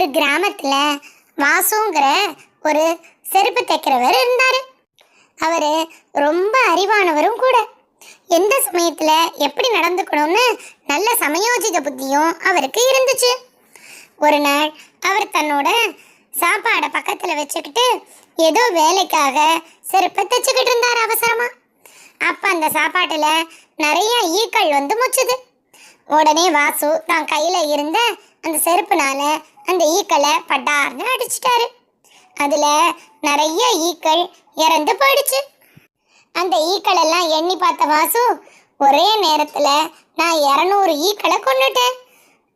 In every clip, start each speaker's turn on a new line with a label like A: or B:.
A: ஒரு கிராமத்துல வாசுங்கிற ஒரு செருப்பு தைக்கிறவர் இருந்தாரு. அவரு ரொம்ப அறிவானவரும் கூட. எந்த சமயத்துல எப்படி நடந்துக்கணும்னு நல்ல சமயோஜித புத்தியும் அவருக்கு இருந்துச்சு. ஒரு நாள் அவர் தன்னோட சாப்பாடை பக்கத்துல வச்சுக்கிட்டு ஏதோ வேலைக்காக செருப்பை தைச்சுக்கிட்டு இருந்தார் அவசரமா. அப்ப அந்த சாப்பாட்டுல நிறைய ஈக்கள் வந்து முச்சுது. உடனே வாசு தான் கையில இருந்த அந்த செருப்புனால அந்த ஈக்களை பட்டார்னு அடிச்சிட்டாரு. அதுல நிறைய ஈக்கள் இறந்து போயிடுச்சு. அந்த ஈக்கள் எல்லாம் எண்ணி பார்த்த வாசு, ஒரே நேரத்துல நான் 200 ஈக்களை கொன்னுட்டேன்,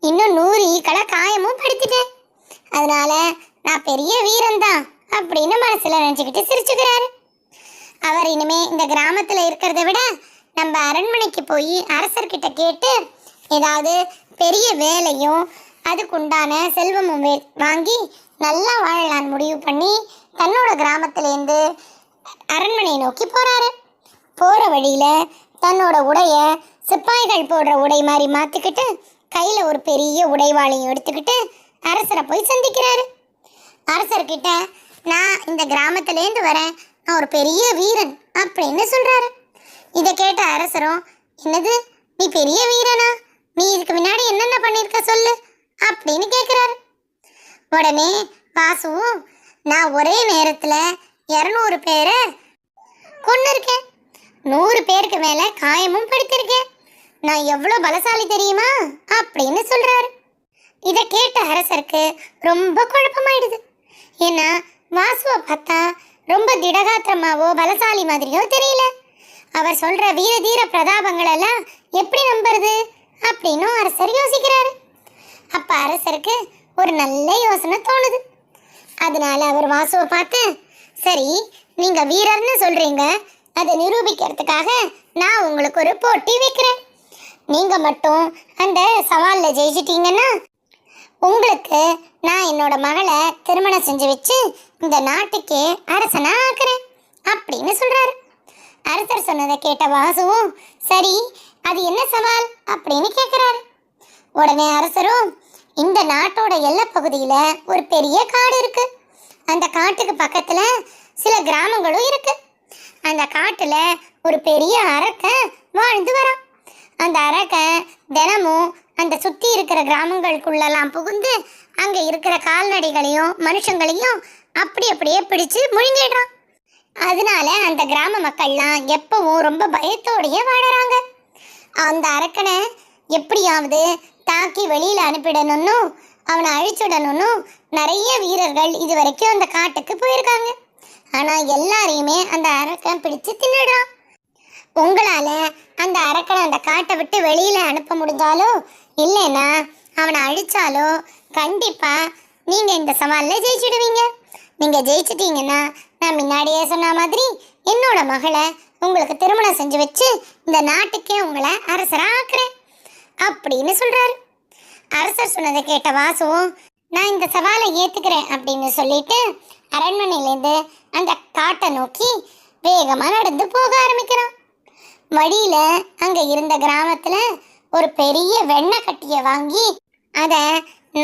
A: இன்னும் 100 ஈக்களை காயமும் படுத்திட்டேன், அதனால நான் பெரிய வீரன் தான் அப்படின்னு மனசுல நினைச்சுக்கிட்டு சிரிச்சுக்கிறாரு. அவர் இனிமே இந்த கிராமத்துல இருக்கிறத விட நம்ம அரண்மனைக்கு போய் அரசர்கிட்ட கேட்டு ஏதாவது பெரிய வேலையும் அதுக்குண்டான செல்வமும் வாங்கி நல்லா வாழலான்னு முடிவு பண்ணி தன்னோட கிராமத்திலேருந்து அரண்மனையை நோக்கி போறாரு. போற வழியில தன்னோட உடைய சிப்பாய்கள் போடுற உடை மாதிரி மாத்திக்கிட்டு கையில ஒரு பெரிய உடைவாளையும் எடுத்துக்கிட்டு அரசரை போய் சந்திக்கிறாரு. அரசர்கிட்ட நான் இந்த கிராமத்திலேருந்து வரேன், நான் ஒரு பெரிய வீரன் அப்படின்னு சொல்றாரு. இதை கேட்ட அரசரும், என்னது நீ பெரிய வீரனா, நீ இதுக்கு முன்னாடி என்னென்ன பண்ணிருக்க சொல்லு அப்படின்னு கேட்கிறாரு. உடனே வாசுவும், நான் ஒரே நேரத்துல 200 பேரை கொன்னிருக்கேன், 100 பேருக்கு மேல காயமும் படுத்திருக்கேன், நான் எவ்வளவு பலசாலி தெரியுமா அப்படின்னு சொல்றாரு. இதை கேட்ட அரசருக்கு ரொம்ப குழப்பமாயிடுது. ஏன்னா வாசுவை பார்த்தா ரொம்ப திடகாத்திரமாவோ பலசாலி மாதிரியோ தெரியல. அவர் சொல்ற வீர தீர பிரதாபங்கள் எல்லாம் எப்படி நம்புறது அப்படின்னு அரசர் யோசிக்கிறாரு. அப்ப அரசருக்கு ஒரு நல்ல யோசனை தோணுது. அதனால அவர் வாசுவை பார்த்து, சரி நீங்க வீரர்னு சொல்றீங்க, அதை நிரூபிக்கிறதுக்காக நான் உங்களுக்கு ஒரு போட்டி வைக்கிறேன். நீங்க மட்டும் அந்த சவாலில் ஜெயிச்சிட்டீங்கன்னா உங்களுக்கு நான் என்னோட மகளை திருமணம் செஞ்சு வச்சு இந்த நாட்டுக்கே அரசனா ஆக்குறேன் அப்படின்னு சொல்றாரு. அரசர் சொன்னதை கேட்ட வாசுவும், சரி அது என்ன சவால் அப்படின்னு கேட்கிறாரு. உடனே அரசரும், இந்த நாட்டோட எல்லை பகுதியில ஒரு பெரிய காடு இருக்கு, அந்த காட்டுக்கு பக்கத்துல சில கிராமங்களும் இருக்கு, அந்த காட்டுல ஒரு பெரிய அரக்கன் வாழ்ந்து வரான், அந்த அரக்கன் தினமும் அந்த சுத்தி இருக்கிற கிராமங்களுக்குள்ளெல்லாம் புகுந்து அங்க இருக்கிற கால்நடைகளையும் மனுஷங்களையும் அப்படியே பிடிச்சு முழுங்கிடுறான். அதனால அந்த கிராம மக்கள்லாம் எப்பவும் ரொம்ப பயத்தோடையே வாழறாங்க. அந்த அரக்கனை எப்படியாவது தாக்கி வெளியில அனுப்பிடணும்னு அவனை அழிச்சுடணும்னு நிறைய வீரர்கள் இது வரைக்கும் அந்த காட்டுக்கு போயிருக்காங்க. ஆனா எல்லாரையுமே அந்த அரக்கன் பிடிச்சு தின்னுடுறான். உங்களால அந்த அரக்கனை அந்த காட்டை விட்டு வெளியில அனுப்ப முடிஞ்சாலோ இல்லைன்னா அவனை அழிச்சாலோ கண்டிப்பா நீங்க இந்த சவாலில் ஜெயிச்சிடுவீங்க. நீங்க ஜெயிச்சிட்டீங்கன்னா நான் முன்னாடியே சொன்ன மாதிரி என்னோட மகளை உங்களுக்கு திருமணம் செஞ்சு வச்சு இந்த நாட்டுக்கே உங்களை அரசரா ஆக்குறேன் அப்படின்னு சொல்றாரு. அரசர் சொன்னதை கேட்ட வாசுவும், நான் இந்த சவாலை ஏத்துக்கிறேன் அப்படின்னு சொல்லிட்டு அரண்மனையிலேருந்து அந்த காட்டை நோக்கி வேகமா நடந்து போக ஆரம்பிக்கிறான். வழியில அங்க இருந்த கிராமத்துல ஒரு பெரிய வெண்ணெய் கட்டியை வாங்கி அதை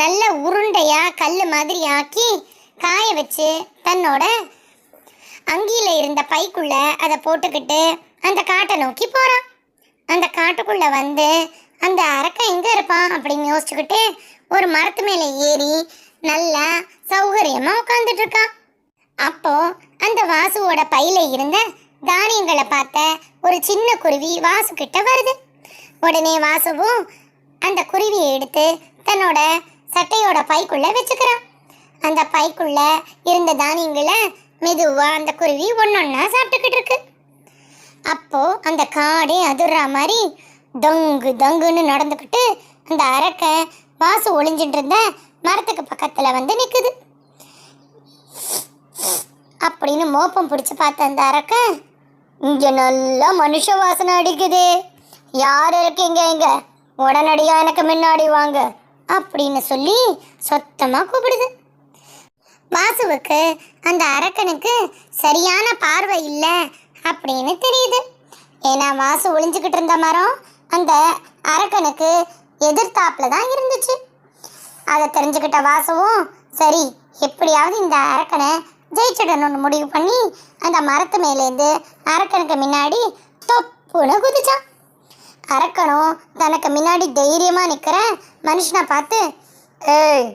A: நல்ல உருண்டையா கல் மாதிரி ஆக்கி காய வச்சு தன்னோட அங்கியில இருந்த பைக்குள்ள அதை போட்டுக்கிட்டு அந்த காட்டை நோக்கி போறான். அந்த காட்டுக்குள்ள வந்து அந்த அரக்கன் எங்க இருப்பான் அப்படின்னு யோசிச்சுக்கிட்டு ஒரு மரத்து மேல ஏறி நல்லா சௌகரியமா உட்கார்ந்துட்டு இருக்கான். அப்போ அந்த வாசுவோட பையில இருந்த தானியங்களை பார்த்த ஒரு சின்ன குருவி வாசு கிட்ட வருது. உடனே வாசுவும் அந்த குருவியை எடுத்து தன்னோட சட்டையோட பைக்குள்ள வச்சுக்கிறான். அந்த பைக்குள்ள இருந்த தானியங்களை மெதுவா அந்த குருவி ஒன்னொன்னா சாப்பிட்டுக்கிட்டு இருக்கு. அப்போ அந்த காடே அதிர்ற மாதிரி தங்கு தங்குன்னு நடந்துக்கிட்டு அந்த அரக்கன் வாசு ஒளிஞ்சிட்டு இருந்த மரத்துக்கு பக்கத்துல வந்து நிக்குது. அப்படின்னு மோப்பம் பிடிச்சு பார்த்த அந்த அரக்கன், இங்க நல்லா மனுஷ வாசனை அடிக்குது, யார் இருக்கீங்க இங்க, உடனடியா எனக்கு முன்னாடி வாங்க அப்படின்னு சொல்லி சொத்தமா கூப்பிடுது. வாசுவுக்கு அந்த அரக்கனுக்கு சரியான பார்வை இல்லை அப்படின்னு தெரியுது. ஏன்னா வாசு ஒளிஞ்சுக்கிட்டு இருந்த மரம் அந்த அரக்கனுக்கு எதிர்த்தாப்புல தான் இருந்துச்சு. அதை தெரிஞ்சுக்கிட்ட வாசுவும் சரி எப்படியாவது இந்த அரக்கனை ஜெயிச்சிடணும்னு முடிவு பண்ணி அந்த மரத்து மேலேருந்து அரக்கனுக்கு முன்னாடி தொப்புன்னு குதிச்சான். அரக்கனும் தனக்கு முன்னாடி தைரியமாக நிற்கிற மனுஷனை பார்த்து, ஏய்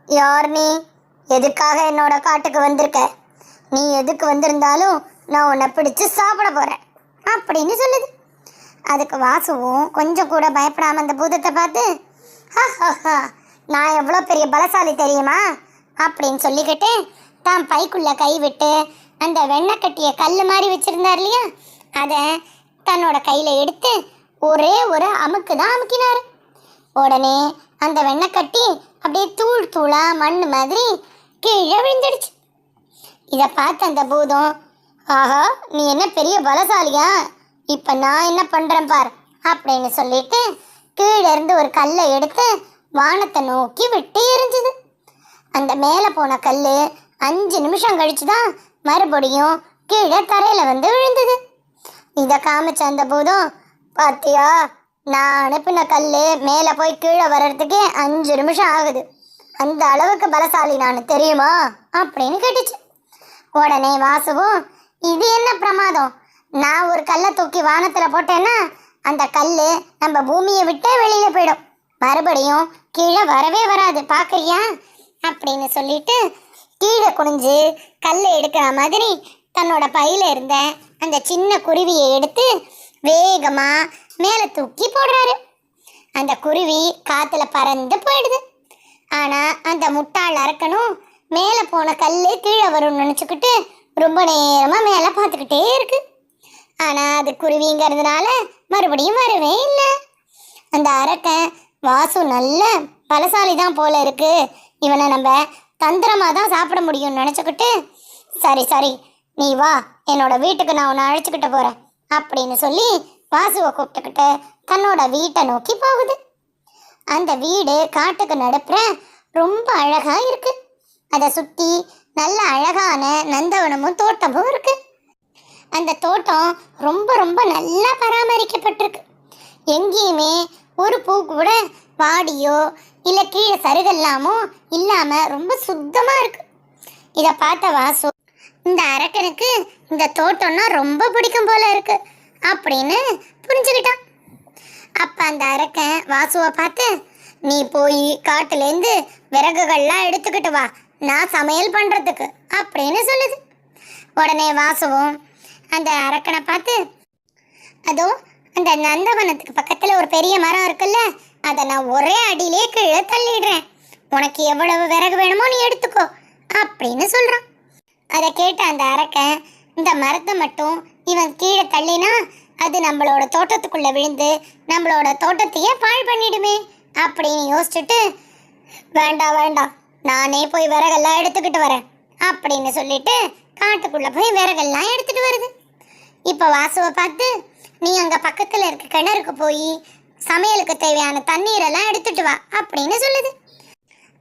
A: யார் நீ? எதுக்காக என்னோட காட்டுக்கு வந்திருக்க? நீ எதுக்கு வந்திருந்தாலும் நான் உன்னை பிடிச்சி சாப்பிட போகிறேன் அப்படின்னு சொல்லுது. அதுக்கு வாசுவும் கொஞ்சம் கூட பயப்படாமல் அந்த பூதத்தை பார்த்து, ஹா நான் எவ்வளோ பெரிய பலசாலி தெரியுமா அப்படின்னு சொல்லிக்கிட்டு தான் பைக்குள்ளே கை விட்டு அந்த வெண்ணெய் கட்டிய கல் மாதிரி வச்சுருந்தார் இல்லையா, அதை தன்னோட கையில் எடுத்து ஒரே ஒரு அமுக்கு தான் அமுக்கினார். உடனே அந்த வெண்ணெய் கட்டி அப்படியே தூள் தூளாக மண் மாதிரி கீழே விழுந்துடுச்சு. இதை பார்த்து அந்த பூதம், ஆஹா நீ என்ன பெரிய பலசாலியா, இப்போ நான் என்ன பண்ணுறேன் பார் அப்படின்னு சொல்லிட்டு கீழே இருந்து ஒரு கல்லை எடுத்து வானத்தை நோக்கி விட்டு எரிஞ்சுது. அந்த மேலே போன கல் 5 நிமிஷம் கழிச்சு தான் மறுபடியும் கீழே தரையில் வந்து விழுந்தது. இதை காமிச்ச அந்த பூதம், பார்த்தியா நான் அனுப்பின கல் மேலே போய் கீழே வர்றதுக்கே 5 நிமிஷம் ஆகுது, அந்த அளவுக்கு பலசாலி நான் தெரியுமா அப்படின்னு கேட்டுச்சு. உடனே வாசுவும், இது என்ன பிரமாதம், நான் ஒரு கல்லை தூக்கி வானத்தில் போட்டேன்னா அந்த கல் நம்ம பூமியை விட்டே வெளியில் போயிடும், மறுபடியும் கீழே வரவே வராது, பார்க்குறியா அப்படின்னு சொல்லிட்டு கீழே குனிஞ்சு கல்லை எடுக்கிற மாதிரி தன்னோட பையில இருந்த அந்த சின்ன குருவியை எடுத்து வேகமாக மேலே தூக்கி போடுறாரு. அந்த குருவி காற்றுல பறந்து போயிடுது. ஆனால் அந்த முட்டாள் அரக்கனும் மேலே போன கல் கீழே வரும்னு நினச்சிக்கிட்டு ரொம்ப நேரமாக மேலே பார்த்துக்கிட்டே இருக்கு. ஆனால் அது குருவிங்கிறதுனால மறுபடியும் வரவே இல்லை. அந்த அரக்கன், வாசு நல்ல பலசாலி தான் போல இருக்கு, இவனை நம்ம தந்திரமாக தான் சாப்பிட முடியும்னு நினச்சிக்கிட்டு, சரி நீ வா என்னோட வீட்டுக்கு நான் உன்னை அழைச்சிக்கிட்டு போகிறேன் அப்படின்னு சொல்லி வாசுவை கூப்பிட்டுக்கிட்டு தன்னோட வீட்டை நோக்கி போகுது. அந்த வீடு காட்டுக்கு நடுப்புற ரொம்ப அழகாக இருக்கு. அதை சுற்றி நல்ல அழகான நந்தவனமும் தோட்டமும் இருக்கு. அந்த தோட்டம் ரொம்ப ரொம்ப நல்லா பராமரிக்கப்பட்டிருக்கு. எங்கேயுமே ஒரு பூ கூட வாடியோ இல்லை கீழே சருகல்லாமோ இல்லாமல் ரொம்ப சுத்தமாக இருக்கு. இதை பார்த்த வாசு, இந்த அரக்கனுக்கு இந்த தோட்டம்னா ரொம்ப பிடிக்கும் போல இருக்கு அப்படின்னு புரிஞ்சுக்கிட்டான். அப்போ அந்த அரக்கன் வாசுவை பார்த்து, நீ போய் காட்டுலேருந்து விறகுகள்லாம் எடுத்துக்கிட்டு வா, நான் சமையல் பண்ணுறதுக்கு அப்படின்னு சொல்லுது. உடனே வாசுவும் அந்த அரக்கனை பார்த்து, அதோ அந்த நந்தவனத்துக்கு பக்கத்தில் ஒரு பெரிய மரம் இருக்குல்ல, அதை நான் ஒரே அடியிலே கீழே தள்ளிடுறேன், உனக்கு எவ்வளவு விறகு வேணுமோ நீ எடுத்துக்கோ அப்படின்னு சொல்கிறான். அதை கேட்ட அந்த அரக்கன், இந்த மரத்தை மட்டும் இவன் கீழே தள்ளினா அது நம்மளோட தோட்டத்துக்குள்ளே விழுந்து நம்மளோட தோட்டத்தையே பாழ் பண்ணிடுமே அப்படின்னு யோசிச்சுட்டு, வேண்டாம் நானே போய் விறகெல்லாம் எடுத்துக்கிட்டு வரேன் அப்படின்னு சொல்லிட்டு காட்டுக்குள்ளே போய் விறகெல்லாம் எடுத்துகிட்டு வருது. இப்போ வாசுவை பார்த்து, நீ அங்கே பக்கத்தில் இருக்க கிணறுக்கு போய் சமையலுக்கு தேவையான தண்ணீரெல்லாம் எடுத்துட்டு வா அப்படின்னு சொல்லுது.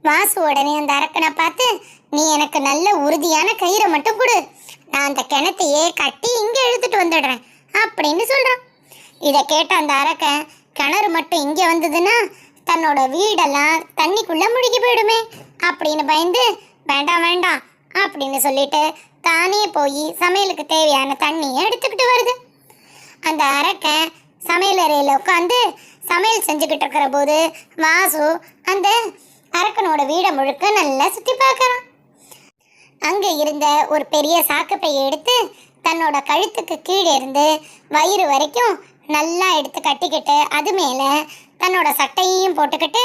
A: வாசு உடனே அந்த அரக்கனை பார்த்து, நீ எனக்கு நல்ல உறுதியான கயிறை மட்டும் கொடு, நான் அந்த கிணத்தையே கட்டி இங்கே எடுத்துட்டு வந்துடுறேன் அப்படின்னு சொல்கிறான். இதை கேட்ட அந்த அரக்கன், கிணறு மட்டும் இங்கே வந்ததுன்னா தன்னோட வீடெல்லாம் தண்ணிக்குள்ளே முழுகி போயிடுமே அப்படின்னு பயந்து, வேண்டாம் அப்படின்னு சொல்லிட்டு தானே போய் சமையலுக்கு தேவையான தண்ணியை எடுத்துக்கிட்டு வருது. அந்த அரக்கன் சமையல் அறையில் உட்காந்து சமையல் செஞ்சுக்கிட்டு இருக்கிற போது வாசு அந்த அரக்கனோட வீடை முழுக்க நல்லா சுற்றி பார்க்குறான். அங்கே இருந்த ஒரு பெரிய சாக்குப்பையை எடுத்து தன்னோட கழுத்துக்கு கீழே இருந்து வயிறு வரைக்கும் நல்லா எடுத்து கட்டிக்கிட்டு அது மேலே தன்னோட சட்டையையும் போட்டுக்கிட்டு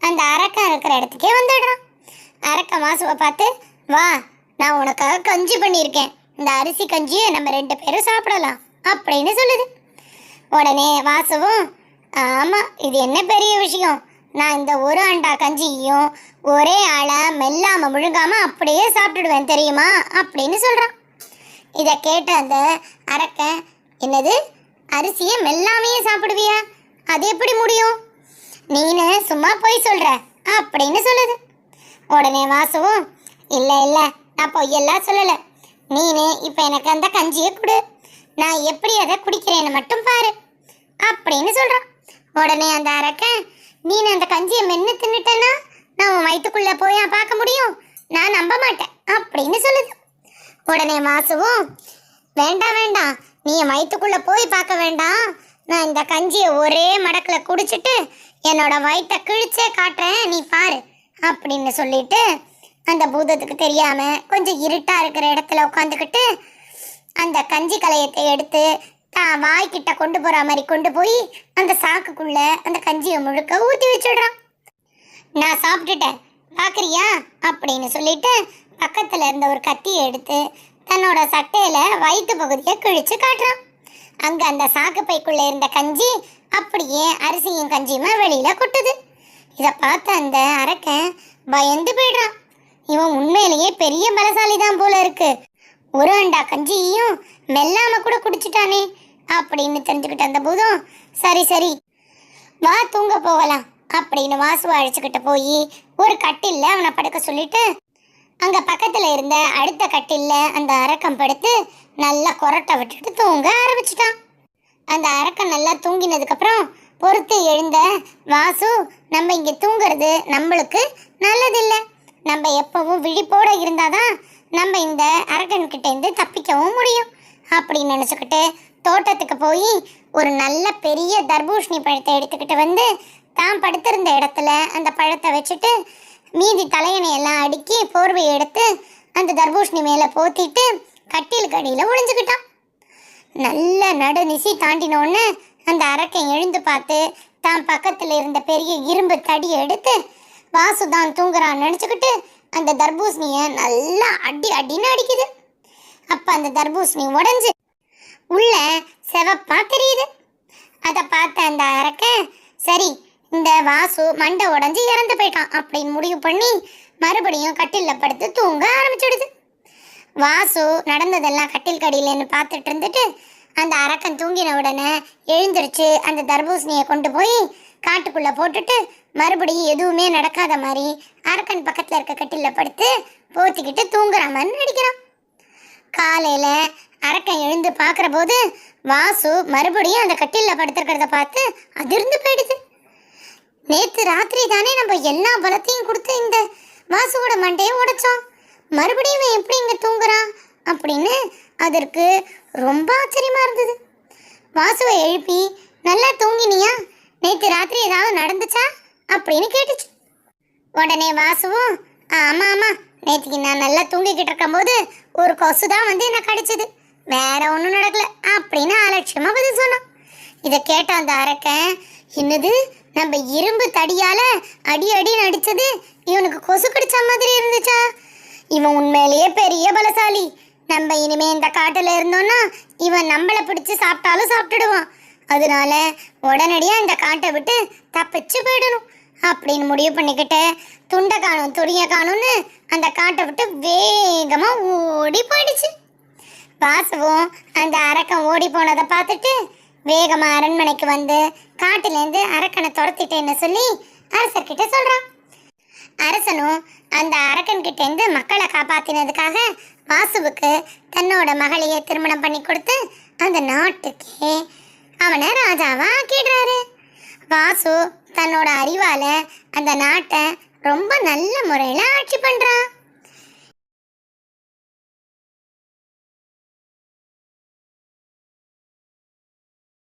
A: அந்த அரக்கன் இருக்கிற இடத்துக்கே வந்துடுறான். அரக்கன் வாசுவை பார்த்து, வா நான் உனக்காக கஞ்சி பண்ணியிருக்கேன், இந்த அரிசி கஞ்சியை நம்ம 2 பேரும் சாப்பிடலாம் அப்படின்னு சொல்லுது. உடனே வாசுவும், ஆமாம் இது என்ன பெரிய விஷயம், நான் இந்த ஒரு அண்டா கஞ்சியையும் ஒரே ஆளாக மெல்லாமல் முழுங்காமல் அப்படியே சாப்பிட்டுடுவேன் தெரியுமா அப்படின்னு சொல்கிறான். இதை கேட்ட அந்த அரக்கன், என்னது அரிசியை மெல்லாமையே சாப்பிடுவியா, அது எப்படி முடியும், நீனு சும்மா போய் சொல்கிற அப்படின்னு சொல்லுது. உடனே வாசுவும், இல்லை நான் பொய்யெல்லாம் சொல்லலை, நீனு இப்போ எனக்கு அந்த கஞ்சியை கொடு, நான் எப்படி அதை குடிக்கிறேன்னு மட்டும் பாரு அப்படின்னு சொல்கிறான். உடனே அந்த அரக்கன், நீ அந்த கஞ்சியை மென்று தின்னுட்டேன்னா நான் உன் வயிற்றுக்குள்ள போய் பார்க்க முடியும், நான் நம்ப மாட்டேன் அப்படின்னு சொல்லுது. உடனே வாசுவும், வேண்டாம் வேண்டாம், நீ என் வயிற்றுக்குள்ள போய் பார்க்க வேண்டாம், நான் இந்த கஞ்சியை ஒரே மடக்கில் குடிச்சிட்டு என்னோட வயிற்றை கிழிச்சே காட்டுறேன், நீ பாரு அப்படின்னு சொல்லிட்டு அந்த பூதத்துக்கு தெரியாம கொஞ்சம் இருட்டா இருக்கிற இடத்துல உட்காந்துக்கிட்டு அந்த கஞ்சி கலையத்தை எடுத்து தான் வாய்க்கிட்ட கொண்டு போற மாதிரி கொண்டு போய் அந்த சாக்குக்குள்ள அந்த கஞ்சியை முழுக்க ஊற்றி வச்சுடுறான். நான் சாப்பிட்டுட்டேன் பார்க்குறியா அப்படின்னு சொல்லிட்டு பக்கத்தில் இருந்த ஒரு கத்தியை எடுத்து தன்னோட சட்டையில வயிற்று பகுதியை கிழிச்சு காட்டுறான். அங்கே அந்த சாக்கு பைக்குள்ளே இருந்த கஞ்சி அப்படியே அரிசியும் கஞ்சியுமா வெளியில கொட்டுது. இதை பார்த்து அந்த அரக்கன் பயந்து போயிடுறான். இவன் உண்மையிலேயே பெரிய பலசாலி தான் போல இருக்கு, ஒரு அண்டா கஞ்சியையும் மெல்லாம கூட குடிச்சிட்டானே அப்படின்னு தெரிஞ்சுக்கிட்ட அந்த பூதம், சரி சரி வா தூங்க போகலாம் அப்படின்னு வாசுவை அழைச்சிக்கிட்டு போய் ஒரு கட்டில்ல அவனை படுக்க சொல்லிட்டு அங்க பக்கத்துல இருந்த அடுத்த கட்டில்ல அந்த அரக்கம் படுத்து நல்லா கொரட்டை விட்டுட்டு தூங்க ஆரம்பிச்சிட்டான். அந்த அரக்கம் நல்லா தூங்கினதுக்கு அப்புறம் பொறுத்து எழுந்த வாசு, நம்ம இங்க தூங்குறது நம்மளுக்கு நல்லதில்லை, நம்ம எப்பவும் விழிப்போட இருந்தாதான் நம்ம இந்த அரக்கன்கிட்ட இருந்து தப்பிக்கவும் முடியும் அப்படின்னு நினச்சிக்கிட்டு தோட்டத்துக்கு போய் ஒரு நல்ல பெரிய தர்பூஷணி பழத்தை எடுத்துக்கிட்டு வந்து தான் படுத்திருந்த இடத்துல அந்த பழத்தை வச்சுட்டு மீதி தலையணை எல்லாம் அடுக்கி போர்வையை எடுத்து அந்த தர்பூஷணி மேலே போத்திட்டு கட்டில் கடியில் ஒளிஞ்சுக்கிட்டான். நல்ல நடுநிசி தாண்டினோன்னு அந்த அரக்கன் எழுந்து பார்த்து தான் பக்கத்தில் இருந்த பெரிய இரும்பு தடியை எடுத்து வாசு தான் தூங்குறான்னு நினச்சிக்கிட்டு அந்த தர்பூசணியை நல்லா அடின்னு அடிக்குது. அப்போ அந்த தர்பூசணி உடஞ்சி உள்ள செவப்பா தெரியுது. அதை பார்த்த அந்த அரக்கன், சரி இந்த வாசு மண்டை உடஞ்சி இறந்து போயிட்டான் அப்படின்னு முடிவு பண்ணி மறுபடியும் கட்டிலில் படுத்து தூங்க ஆரம்பிச்சிடுது. வாசு நடந்ததெல்லாம் கட்டில் கடியிலன்னு பார்த்துட்டு இருந்துட்டு அந்த அரக்கன் தூங்கின உடனே எழுந்திருச்சு அந்த தர்பூசணியை கொண்டு போய் காட்டுக்குள்ளே போட்டுட்டு மறுபடியும் எதுவுமே நடக்காத மாதிரி அரக்கன் பக்கத்தில் இருக்க கட்டிலில் படுத்து போத்திக்கிட்டு தூங்குற மாதிரி நடிக்கிறான். காலையில் அரக்கன் எழுந்து பார்க்குற போது வாசு மறுபடியும் அந்த கட்டிலில் படுத்துருக்கிறத பார்த்து அதிர்ந்து போயிடுது. நேற்று ராத்திரி தானே நம்ம எல்லா பலத்தையும் கொடுத்து இந்த வாசுவோட மண்டையை உடைச்சோம், மறுபடியும் இவன் எப்படி இங்கே தூங்குறான் அப்படின்னு அதற்கு ரொம்ப ஆச்சரியமாக இருந்தது. வாசுவை எழுப்பி, நல்லா தூங்கினியா, நேற்று ராத்திரி ஏதாவது நடந்துச்சா அப்படின்னு கேட்டுச்சு. உடனே வாசுவும், ஆமாம் ஆமாம், நேற்றுக்கு நான் நல்லா தூங்கிக்கிட்டு இருக்கும்போது ஒரு கொசு தான் வந்து என்னை கடிச்சது, வேற ஒன்றும் நடக்கல அப்படின்னு அலட்சியமாக பதில் சொன்னான். இதை கேட்ட அந்த அரக்கன், என்னது நம்ம இரும்பு தடியால் அடின்னு அடித்தது இவனுக்கு கொசு கடிச்ச மாதிரி இருந்துச்சா, இவன் உண்மையிலேயே பெரிய பலசாலி, நம்ம இனிமே இந்த காட்டில் இருந்தோம்னா இவன் நம்மளை பிடிச்சி சாப்பிட்டாலும் சாப்பிட்டுடுவான், அதனால உடனடியாக இந்த காட்டை விட்டு தப்பிச்சு போயிடணும் அப்படின்னு முடிவு பண்ணிக்கிட்டு துண்டை காணும் துணியை காணும்னு அந்த காட்டை விட்டு வேகமாக ஓடி போயிடுச்சு. வாசுவும் அந்த அரக்கன் ஓடி போனதை பார்த்துட்டு வேகமாக அரண்மனைக்கு வந்து காட்டிலேருந்து அரக்கனை துரத்திட்டேன்னு சொல்லி அரசர்கிட்ட சொல்கிறான். அரசனும் அந்த அரக்கன்கிட்டேருந்து மக்களை காப்பாற்றினதுக்காக வாசுவுக்கு தன்னோட மகளையே திருமணம் பண்ணி கொடுத்து அந்த நாட்டுக்கே அவனை ராஜாவா ஆக்கிடுறாரு. வாசு தன்னோட அறிவால அந்த நாட்டை ரொம்ப நல்ல முறையில் ஆட்சி பண்ணுறான்.